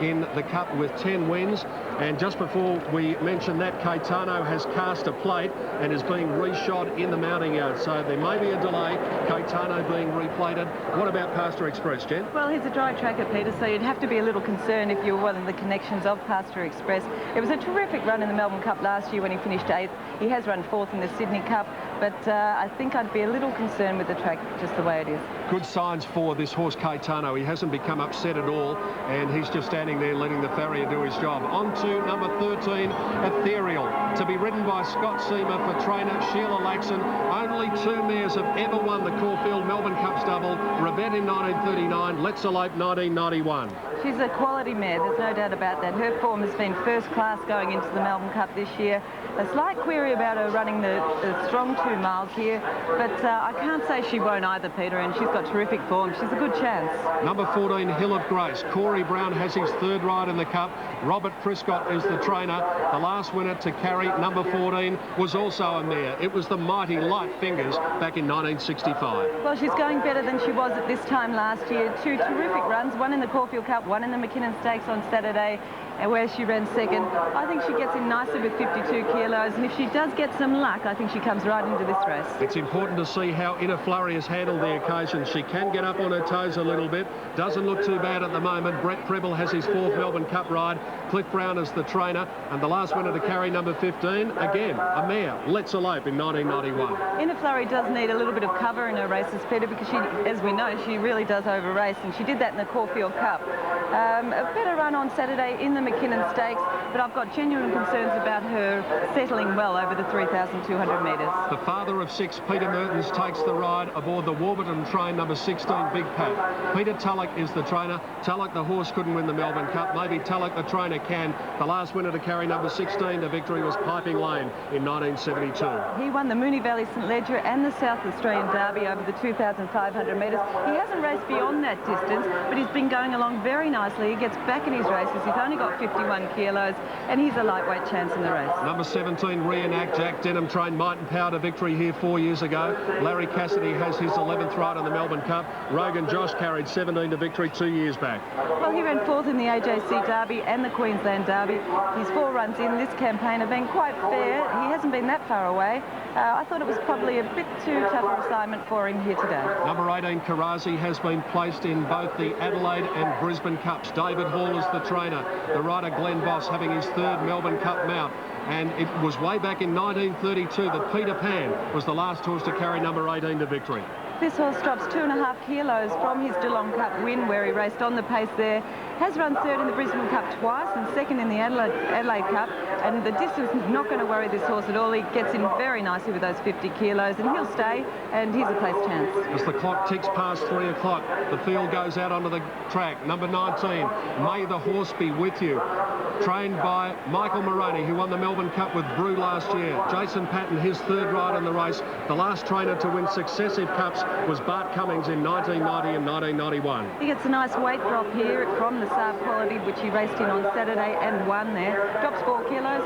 in the Cup with 10 wins. And just before we mention that, Caetano has cast a plate and is being reshod in the mounting yard. So there may be a delay, Caetano being replated. What about Pasture Express, Jen? Well, he's a dry tracker, Peter, so you'd have to be a little concerned if you were one of the connections of Pasture Express. It was a terrific run in the Melbourne Cup last year when he finished 8th. He has run 4th in the Sydney Cup, but I think I'd be a little concerned with the track just the way it is. Good signs for this horse Caetano. He hasn't become upset at all, and he's just standing there letting the farrier do his job. On to number 13, Ethereal, to be ridden by Scott Seamer for trainer Sheila Laxon. Only 2 mares have ever won the Caulfield Melbourne Cups double. Revett in 1939, Let's Elope 1991. She's a quality mare, there's no doubt about that. Her form has been first class going into the Melbourne Cup this year. A slight query about her running the strong 2 miles here, but I can't say she won't either, Peter, and she's got terrific form. She's a good chance. Number 14, Hill of Grace. Corey Brown has his 3rd ride in the Cup. Robert Prescott is the trainer. The last winner to carry number 14 was also a mare. It was the mighty Light Fingers back in 1965. Well, she's going better than she was at this time last year. 2 terrific runs, one in the Caulfield Cup, one in the McKinnon Stakes on Saturday, where she ran 2nd. I think she gets in nicely with 52 kilos, and if she does get some luck, I think she comes right into this race. It's important to see how In a Flurry has handled the occasion. She can get up on her toes a little bit. Doesn't look too bad at the moment. Brett Preble has his 4th Melbourne Cup ride. Cliff Brown is the trainer, and the last winner to carry number 15, again, a mare, Let's Elope in 1991. In a Flurry does need a little bit of cover in her races, Peter, because she, as we know, she really does over-race, and she did that in the Caulfield Cup. A better run on Saturday in the McKinnon Stakes, but I've got genuine concerns about her settling well over the 3,200 metres. The father of 6, Peter Mertens, takes the ride aboard the Warburton train, number 16, Big Pat. Peter Tulloch is the trainer. Tulloch, the horse, couldn't win the Melbourne Cup. Maybe Tulloch, the trainer, can. The last winner to carry number 16 to victory was Piping Lane in 1972. He won the Moonee Valley St Leger and the South Australian Derby over the 2,500 metres. He hasn't raced beyond that distance, but he's been going along very nicely. He gets back in his races. He's only got 51 kilos, and he's a lightweight chance in the race. Number 17, Reenact. Jack Denham trained Might and Power to victory here 4 years ago. Larry Cassidy has his 11th ride in the Melbourne Cup. Rogan Josh carried 17 to victory 2 years back. Well, he ran 4th in the AJC Derby and the Queensland Derby. His 4 runs in this campaign have been quite fair. He hasn't been that far away. I thought it was probably a bit too tough an assignment for him here today. Number 18, Karazi, has been placed in both the Adelaide and Brisbane Cups. David Hall is the trainer. The rider Glenn Boss having his 3rd Melbourne Cup mount. And it was way back in 1932 that Peter Pan was the last horse to carry number 18 to victory. This horse drops 2.5 kilos from his Geelong Cup win, where he raced on the pace there. Has run 3rd in the Brisbane Cup twice and 2nd in the Adelaide Cup. And the distance is not going to worry this horse at all. He gets in very nicely with those 50 kilos, and he'll stay, and he's a place chance. As the clock ticks past 3 o'clock, the field goes out onto the track. Number 19, May the Horse Be With You, trained by Michael Moroney, who won the Melbourne Cup with Brew last year. Jason Patton, his 3rd ride in the race. The last trainer to win successive cups was Bart Cummings in 1990 and 1991. He gets a nice weight drop here from the Saab Quality, which he raced in on Saturday and won there. Drops 4 kilos.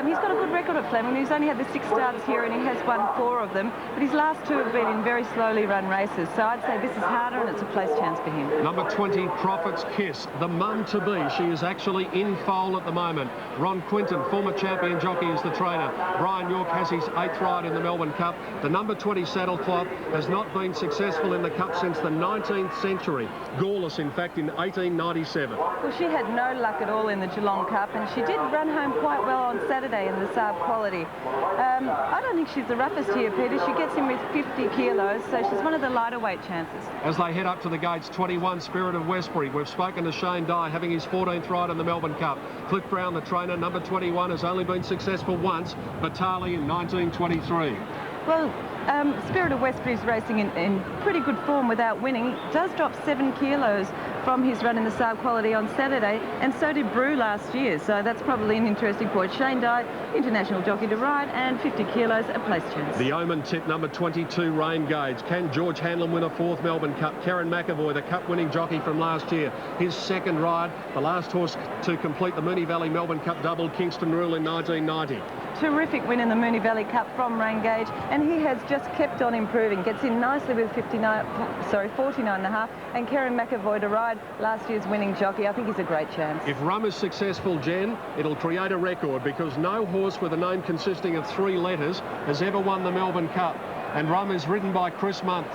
He's got a good record at Fleming. He's only had the 6 starts here and he has won 4 of them, but his last 2 have been in very slowly run races, so I'd say this is harder and it's a place chance for him. Number 20, Prophet's Kiss, the mum-to-be. She is actually in foal at the moment. Ron Quinton, former champion jockey, is the trainer. Brian York has his 8th ride in the Melbourne Cup. The number 20 Saddlecloth has not been successful in the Cup since the 19th century. Gawless, in fact, in 1897. Well, she had no luck at all in the Geelong Cup, and she did run home quite well on Saturday in the Saab Quality. I don't think she's the roughest here, Peter. She gets in with 50 kilos, so she's one of the lighter weight chances. As they head up to the gates, 21, Spirit of Westbury. We've spoken to Shane Dye, having his 14th ride in the Melbourne Cup. Cliff Brown, the trainer, number 21, has only been successful once, Batali in 1923. Well, Spirit of Westbury's racing in pretty good form without winning. Does drop 7 kilos from his run in the Saab Quality on Saturday, and so did Brew last year, so that's probably an interesting point. Shane Dye, international jockey to ride, and 50 kilos, a place chance. The Omen tip, number 22, Rain Gauge. Can George Hanlon win a 4th Melbourne Cup? Karen McAvoy, the Cup-winning jockey from last year, his 2nd ride, the last horse to complete the Moonee Valley Melbourne Cup double, Kingston Rule in 1990. Terrific win in the Moonee Valley Cup from Rain Gauge, and he has just kept on improving. Gets in nicely with 49.5, and Karen McAvoy to ride. ride, last year's winning jockey. I think he's a great chance. If Rum is successful, Jen, it'll create a record because no horse with a name consisting of 3 letters has ever won the Melbourne Cup. And Rum is ridden by Chris Muntz,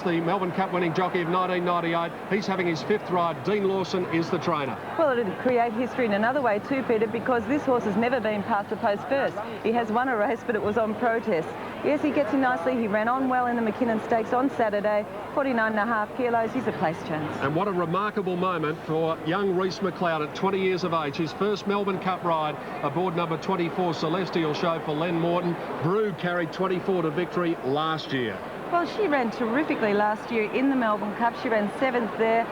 the Melbourne Cup winning jockey of 1998. He's having his 5th ride. Dean Lawson is the trainer. Well, it'll create history in another way too, Peter, because this horse has never been past the post first. He has won a race, but it was on protest. Yes, he gets in nicely. He ran on well in the McKinnon Stakes on Saturday. 49.5 kilos. He's a place chance. And what a remarkable moment for young Reece McLeod at 20 years of age. His first Melbourne Cup ride aboard number 24 Celestial Show for Len Morton. Brew carried 24 to victory last year. Well, she ran terrifically last year in the Melbourne Cup. She ran 7th there.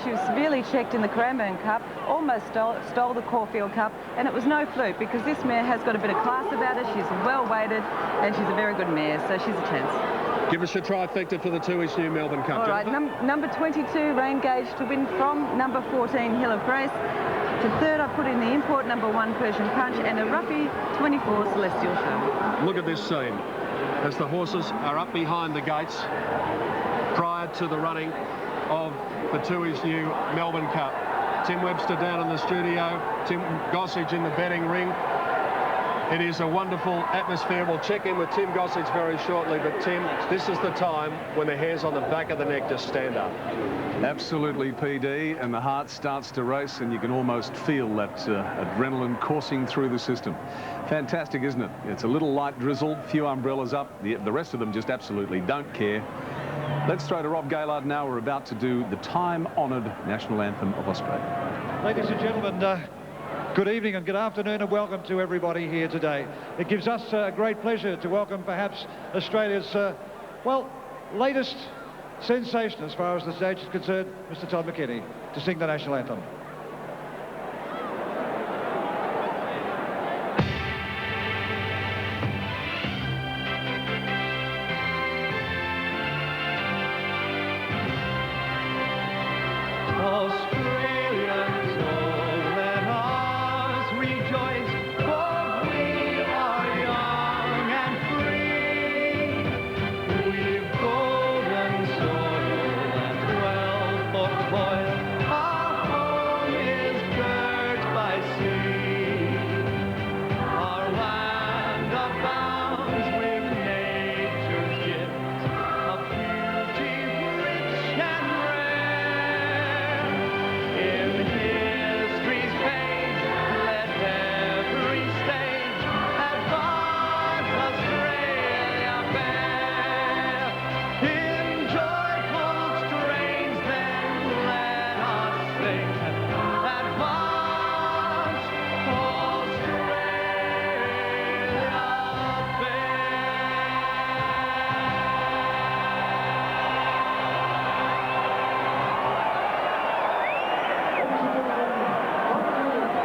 She was severely checked in the Cranbourne Cup, almost stole the Caulfield Cup, and it was no fluke because this mare has got a bit of class about her. She's well weighted, and she's a very good mare, so she's a chance. Give us your trifecta for the 2-ish new Melbourne Cup. All right, number 22, Rain Gauge to win from number 14, Hill of Grace. To 3rd, I put in the import, number 1, Persian Punch, and a roughie 24, Celestial Show. Look at this scene as the horses are up behind the gates prior to the running of the 2-ish new Melbourne Cup. Tim Webster down in the studio, Tim Gossage in the betting ring. It is a wonderful atmosphere. We'll check in with Tim Gossage very shortly, but Tim, this is the time when the hairs on the back of the neck just stand up. Absolutely, PD, and the heart starts to race, and you can almost feel that adrenaline coursing through the system. Fantastic, isn't it? It's a little light drizzle, few umbrellas up. The rest of them just absolutely don't care. Let's throw to Rob Gaylard now. We're about to do the time-honoured national anthem of Australia. Ladies and gentlemen, good evening and good afternoon and welcome to everybody here today. It gives us great pleasure to welcome perhaps Australia's, well, latest sensation as far as the stage is concerned, Mr. Todd McKinney, to sing the national anthem.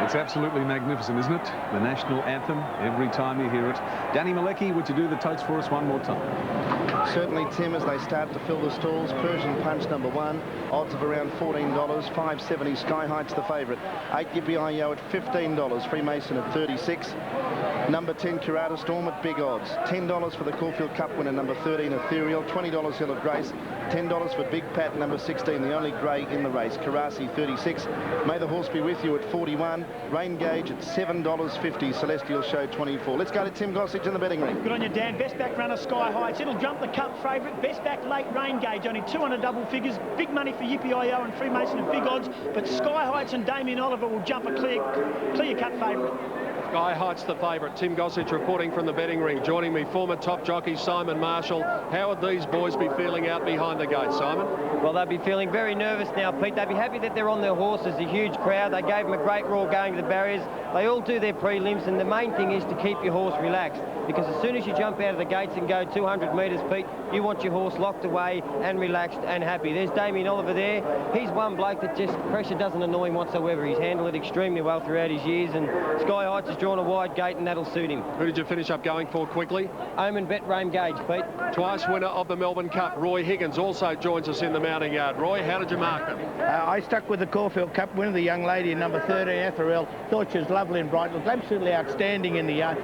It's absolutely magnificent, isn't it? The national anthem, every time you hear it. Danny Malecki, would you do the totes for us one more time? Certainly, Tim, as they start to fill the stalls. Persian Punch, number 1, odds of around $14, $5.70. Sky Heights, the favourite. 8 Yippee-Yo at $15, Freemason at $36. Number 10, Curata Storm at big odds. $10 for the Caulfield Cup winner, number 13, Ethereal. $20, Hill of Grace. $10 for Big Pat, number 16, the only grey in the race. Karasi, 36. May the Horse Be With You at 41. Rain Gauge at $7.50. Celestial Show, 24. Let's go to Tim Gossage in the betting ring. Good on you, Dan. Best back runner, Sky Heights. It'll jump the Cup favourite. Best back late, Rain Gauge. Only 200 double figures. Big money for Yippee-Yo and Freemason at big odds. But Sky Heights and Damien Oliver will jump a clear cut favourite. Sky Heights the favourite. Tim Gossage reporting from the betting ring. Joining me, former top jockey Simon Marshall. How would these boys be feeling out behind the gate, Simon? Well, they'll be feeling very nervous now, Pete. They'll be happy that they're on their horses. A huge crowd. They gave them a great roar going to the barriers. They all do their prelims, and the main thing is to keep your horse relaxed, because as soon as you jump out of the gates and go 200 metres, Pete, you want your horse locked away and relaxed and happy. There's Damien Oliver there. He's one bloke that just pressure doesn't annoy him whatsoever. He's handled it extremely well throughout his years, and Sky Heights has drawn a wide gate, and that'll suit him. Who did you finish up going for quickly? Omen Bet Rain Gauge, Pete. Twice winner of the Melbourne Cup, Roy Higgins, also joins us in the mounting yard. Roy, how did you mark them? I stuck with the Caulfield Cup winner, the young lady in number 13, Ethereal. Thought she was lovely and bright. Looked absolutely outstanding in the yard.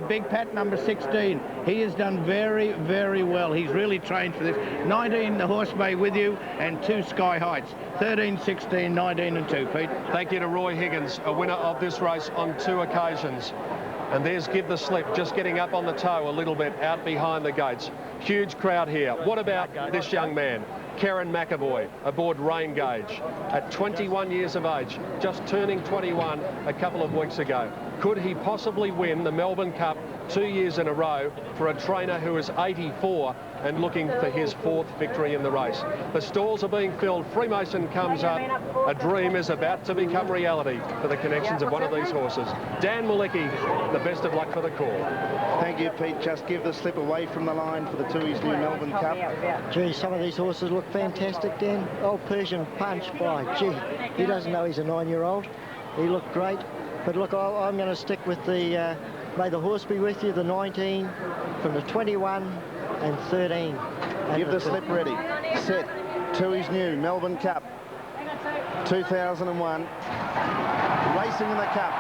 Big Pat, number 16. He has done very, very well. He's really trained for this. 19, the Horse May With You, and 2, Sky Heights. 13, 16, 19 and 2, Pete. Thank you to Roy Higgins, a winner of this race on 2 occasions. And there's Give the Slip, just getting up on the toe a little bit out behind the gates. Huge crowd here. What about this young man, Kerrin McAvoy, aboard Rain Gauge, at 21 years of age, just turning 21 a couple of weeks ago. Could he possibly win the Melbourne Cup 2 years in a row for a trainer who is 84 and looking for his 4th victory in the race? The stalls are being filled. Freemason comes up. A dream is about to become reality for the connections of one of these horses. Dan Malicki, the best of luck for the call. Thank you, Pete. Just Give the Slip away from the line for the Tui's new Melbourne Cup. Gee, some of these horses look fantastic, Dan. Old Persian Punch, by gee, he doesn't know he's a 9-year-old. He looked great. But look, I'm going to stick with the May the Horse Be With You, the 19 from the 21 and 13. Give the Slip ready. Set. Tui's new Melbourne Cup 2001. Racing in the Cup.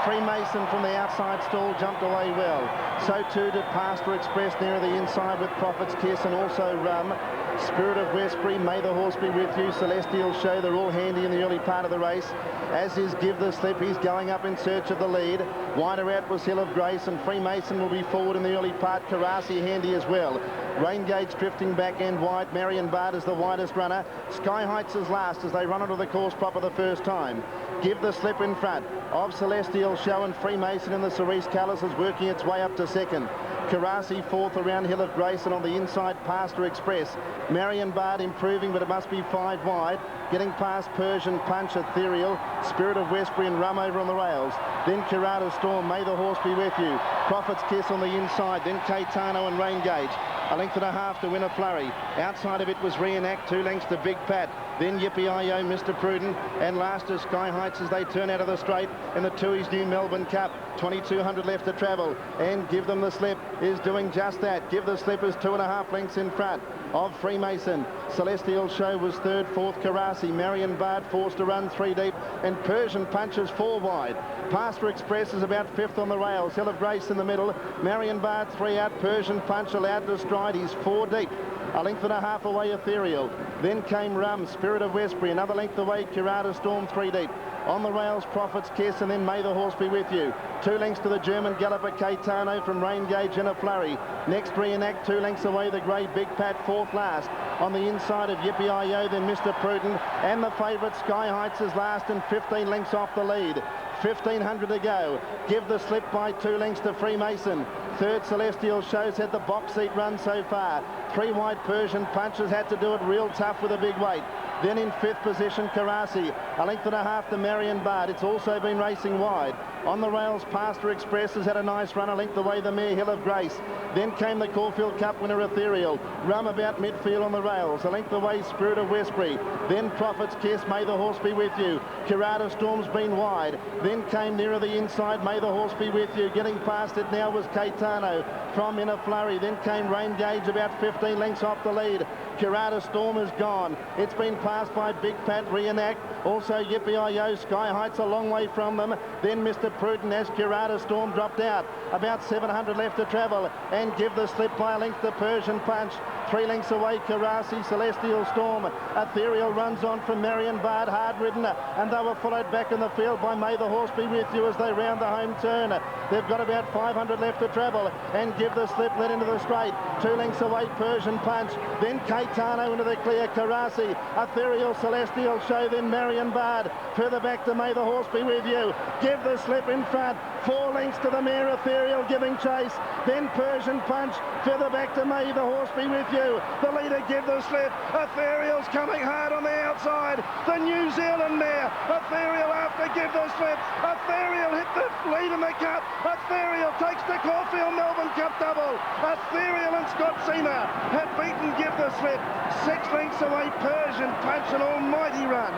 Freemason from the outside stall jumped away well. So too did Pastor Express near the inside with Prophet's Kiss and also Rum. Spirit of Westbury, May the Horse Be With You, Celestial Show, they're all handy in the early part of the race. As is Give the Slip, he's going up in search of the lead. Wider out was Hill of Grace, and Freemason will be forward in the early part. Karasi handy as well. Rain Gauge drifting back end wide. Marion Bard is the widest runner. Sky Heights is last as they run onto the course proper the first time. Give the Slip in front of Celestial Show, and Freemason in the Cerise colours is working its way up to second. Karasi 4th around Hill of Grace, and on the inside Pastor Express. Marion Bard improving, but it must be 5 wide. Getting past Persian Punch, Ethereal, Spirit of Westbury and Rum over on the rails. Then Currata Storm, May the Horse Be With You. Prophet's Kiss on the inside, then Caetano and Rain Gauge. A length and a half to win a flurry. Outside of it was Reenact, 2 lengths to Big Pat. Then Yippee-I-Yo, Mr. Prudent, and last is Sky Heights as they turn out of the straight in the Tui's new Melbourne Cup. 2,200 left to travel, and Give Them the Slip is doing just that. Give the Slip is 2.5 lengths in front of Freemason. Celestial Show was 3rd, 4th Karasi. Marion Bard forced to run 3 deep, and Persian Punch is 4 wide. Pastor Express is about 5th on the rails. Hill of Grace in the middle. Marion Bard 3 out. Persian Punch allowed to stride. He's 4 deep. A length and a half away, Ethereal. Then came Rum, Spirit of Westbury. Another length away, Currata Storm 3 deep. On the rails, Prophet's Kiss, and then May the Horse Be With You. 2 lengths to the German galloper Caetano from Rain Gauge in a flurry. Next Reenact, 2 lengths away, the grey Big Pat 4th last. On the inside of Yippee-I-Yo, then Mr. Prudent, and the favourite Sky Heights is last and 15 lengths off the lead. 1,500 to go. Give the Slip by 2 lengths to Freemason. 3rd Celestial Show's had the box seat run so far. 3 wide Persian Punches had to do it real tough with a big weight. Then in 5th position, Karasi. A length and a half to Marion Bard. It's also been racing wide. On the rails, Pastor Express has had a nice run, a length away the mare Hill of Grace. Then came the Caulfield Cup winner Ethereal. Rum about midfield on the rails. A length away, Spirit of Westbury. Then Prophet's Kiss, May the Horse Be With You. Currata Storm's been wide. Then came nearer the inside, May the Horse Be With You. Getting past it now was Caetano from In a Flurry. Then came Rain Gauge about 15 lengths off the lead. Currata Storm is gone. It's been passed by Big Pat Reenact. Also Yippee-I-Yo, Sky Heights a long way from them. Then Mr. Prudent as Currata Storm dropped out. About 700 left to travel, and Give the Slip by a length to Persian Punch. 3 lengths away, Karasi, Celestial Storm. Ethereal runs on from Marion Bard, hard ridden, and they were followed back in the field by May the Horse Be With You as they round the home turn. They've got about 500 left to travel, and Give the Slip led into the straight. 2 lengths away, Persian Punch. Then Caetano into the clear, Karasi. Ethereal, Celestial Show, then Marion Bard. Further back to May the Horse Be With You. Give the Slip in front. 4 lengths to the mare Ethereal giving chase. Then Persian Punch. Further back to May the Horse Be With You. The leader Give the Slip. Ethereal's coming hard on the outside. The New Zealand mare. Ethereal after Give the Slip. Ethereal hit the lead in the cup. Ethereal takes the Caulfield Melbourne Cup double. Ethereal and Scott Seamer have beaten Give the Slip. 6 lengths away, Persian Punch, an almighty run.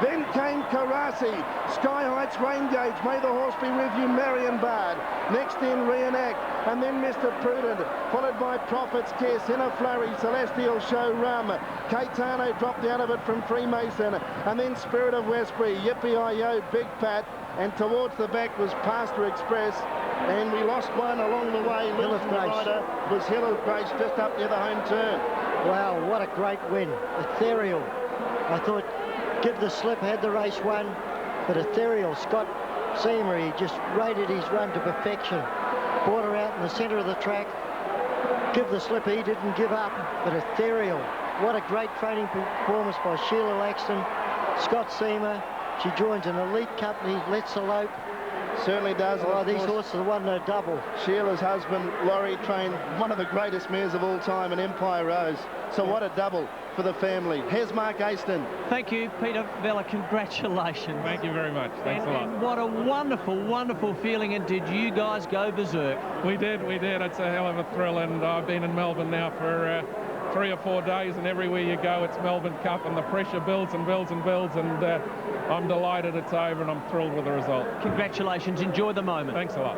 Then came Karasi, Sky Heights, Rain Gauge, May the Horse Be With You, Marion Bard. Next in Reenact, and then Mr. Prudent, followed by Prophet's Kiss, In a Flurry, Celestial Show, Rum. Caetano dropped out of it from Freemason, and then Spirit of Westbury, Yippee-I-Yo, Big Pat, and towards the back was Pastor Express, and we lost one along the way. Hill of Grace. Rider was Hill of Grace just up near the home turn. Wow, what a great win. Ethereal I thought Give the Slip had the race won, but Ethereal, Scott Seamer, he just rated his run to perfection. Brought her out in the centre of the track. Give the Slip, he didn't give up, but Ethereal, what a great training performance by Sheila Laxton. Scott Seamer, she joins an elite company, Let's Elope. Certainly does. Oh, these horses won a double. Sheila's husband, Laurie, trained one of the greatest mares of all time in Empire Rose. So what a double for the family. Here's Mark Aston. Thank you, Peter Vella. Congratulations. Thank you very much. Thanks a lot. And what a wonderful, wonderful feeling. And did you guys go berserk? We did. It's a hell of a thrill. And I've been in Melbourne now for 3 or 4 days, and everywhere you go, it's Melbourne Cup, and the pressure builds and builds and builds, and I'm delighted it's over, and I'm thrilled with the result. Congratulations. Enjoy the moment. Thanks a lot.